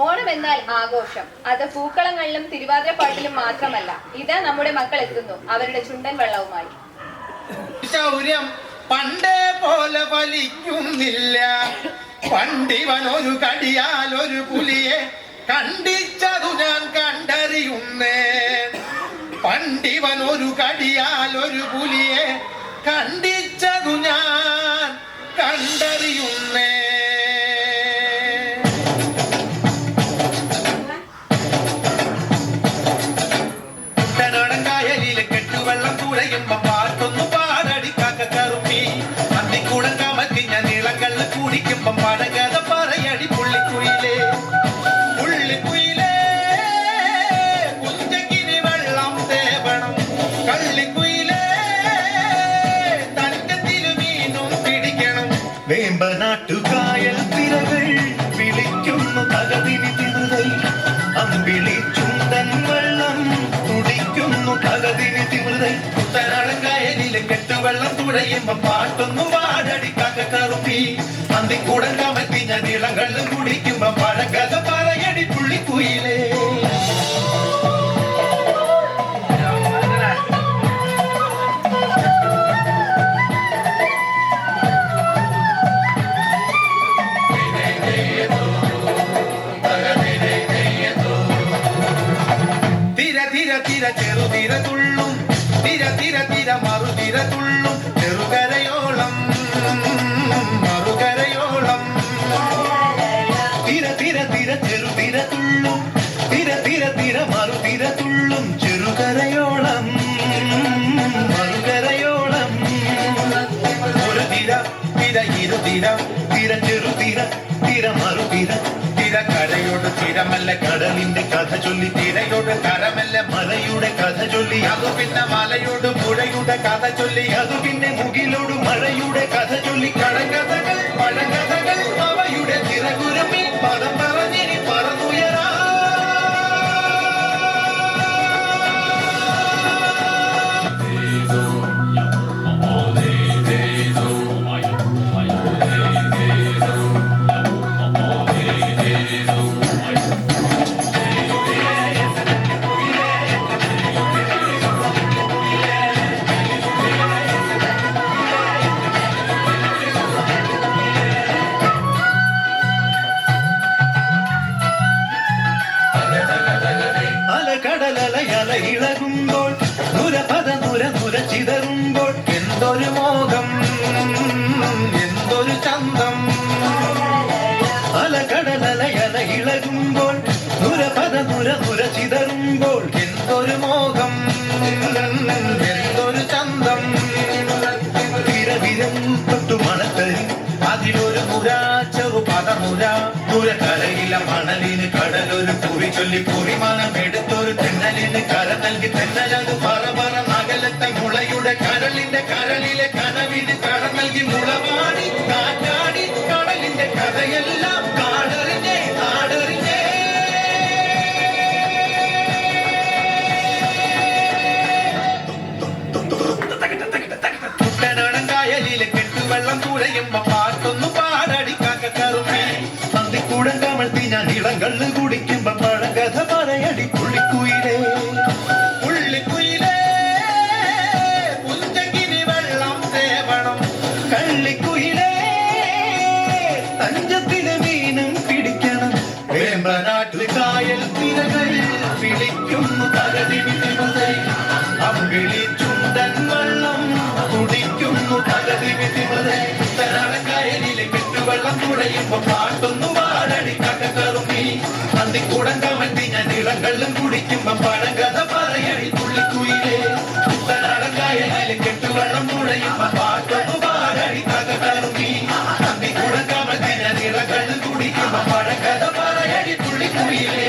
ഓണം എന്നാൽ ആഘോഷം. അത് പൂക്കളങ്ങളിലും തിരുവാതിരപ്പാട്ടിലും മാത്രമല്ല. ഇത് നമ്മുടെ മക്കൾ എത്തുന്നു അവരുടെ ചുണ്ടൻ വെള്ളവുമായി. ശൗര്യം പണ്ടേ പോലെ ഫലിക്കുന്നില്ല. പണ്ടിവനൊരു കടിയാൽ ഒരു പുലിയെ കണ്ടിച്ചതു ഞാൻ കണ്ടറിയുന്നേ. പണ്ടിവനൊരു കടിയാൽ ഒരു പുലിയെ കണ്ടിച്ചതു ഞാൻ കണ്ടറിയുന്നേ. കുട്ടനാടൻകായലിലെ കെട്ടുവെള്ളം തുഴയുമ്പോ പാട്ടൊന്നു പാടടിക്കാക്ക കറുപ്പി. അന്തിക്കൂടം കമത്തി ഞാൻ ഇളങ്കള്ള് കുടിക്കുമ്പം പടകഥ പറയടി പുള്ളിക്കുയിലേ. പുള്ളിക്കുയിലേ കുഞ്ചക്കിന് വെള്ളം തേവണം. കള്ളിക്കുയിലേ തങ്കത്തിനു മീനും പിടിക്കണം. വേമ്പനാട്ടുകായൽ തിരകൾ വിളിക്കുന്നു തകതിരി തിരുതൈ. അമ്പിളി ചുണ്ടൻ വെള്ളം തുടിക്കുന്നു തകതിരി തിരുതൈ. കുട്ടനാടൻകായലിലെ കെട്ടുവെള്ളം തുഴയുമ്പോ പാട്ടൊന്നു പാടടിക്കാക്ക കറുപ്പി. അന്തിക്കൂടം കമത്തി ഞാൻ ഇളങ്കള്ളും കുടിക്കുമ്പോ പഴകഥ പറയടി പുള്ളിക്കുയിലേ. തിര ചെറുതിര തുള്ളും തിര തിര തിര മറുതിര തുള്ളും ചെറുകരയോളം മറുകരയോളം. തിര തിര തിര ചെറുതിര തുള്ളും തിര തിര തിര മറുതിര തുള്ളും ചെറുകരയോളം മറുകരയോളം. ഒരു തിര തിര ഇരുതിര തിര ചെറുതിര തിര മറുതിര. തിര കരയോട് തിരമല്ല കടലിന്റെ കഥ ചൊല്ലി. തിരയോട് കരമല്ല മലയുടെ കഥ ചൊല്ലി. അതു പിന്നെ മലയോട് പുഴയുടെ കഥ ചൊല്ലി. അതു പിന്നെ മുകിലോട് മഴയുടെ കഥ ചൊല്ലി. കടകഥകൾ പഴകഥകൾ അവയുടെ തിരകുരമി പദം പറഞ്ഞിനി പറന്നുയരാ. കടലലയല ഇളകുമ്പോൾ നുരപദ നുര നുര ചിതറുമ്പോൾ എന്തൊരു മോഹം എന്തൊരു ചന്തം. അലകടലലയല ഇളകുമ്പോൾ നുരപദ നുര നുര ചിതറുമ്പോൾ എന്തൊരു മോഹം എന്തൊരു ചന്തം. തിരവിരം തൊട്ടു മണത്തരി അതിലൊരു മുരാച്ചൊരു പദമുര. പുരക്കരയില മണലിന് കടലൊരു കുറി ചൊല്ലി കുറിമാനം എടുത്തൊരു തെന്നലിന് കര നൽകി. തെന്നലത് പറ പറ നഗലത്തെ മുളയുടെ കരളിന്റെ കരളിലെ കനവിന് കട നൽകി. മുളവാടി കാറ്റാടി കടലിന്റെ കഥയെല്ലാം കാടറിഞ്ഞേ കാടറിഞ്ഞേ. കുട്ടനാടൻകായലിലെ കെട്ടുവെള്ളം തുഴയുമ്പോ പാട്ടൊന്നു പാടടിക്കാക്ക കറുപ്പി. അന്തിക്കൂടം കമഴ്ത്തി ഞാൻ ഇളങ്കള്ള് കുടിക്കുമ്പോ പഴകഥ പറയടി പുള്ളിക്കുയിലേ. പുള്ളിക്കുയിലേ കുഞ്ചക്കിന് വെള്ളം തേവണം. കള്ളിക്കുയിലേ തഞ്ചത്തിലെ മീനും പിടിക്കണം. വേമ്പനാട്ടുകായൽ തിരകൾ വിളിക്കുന്നു തകതിരി തിരുതൈ. അമ്പിളി ചുണ്ടൻ വെള്ളം കുടിക്കുന്നു തകതിരി തിരുതൈ. കുട്ടനാടൻകായലിലെ കെട്ടുവെള്ളം തുഴയുമ്പോ പാട്ടൊന്നു പാടടിക്കാക്ക കറുപ്പി. അന്തിക്കൂടം കമത്തി ഞാൻ ഇളങ്കള്ളും കുടിക്കുമ്പോ പഴകഥ പറയടി പുള്ളിക്കുയിലേ. കുട്ടനാടൻകായലിലെ കെട്ടുവെള്ളം തുഴയുമ്പോ പാട്ടൊന്നു പാടടിക്കാക്ക കറുപ്പി. അന്തിക്കൂടം കമത്തി ഞാൻ ഇളങ്കള്ളും കുടിക്കുമ്പോ പഴകഥ പറയടി പുള്ളിക്കുയിലേ.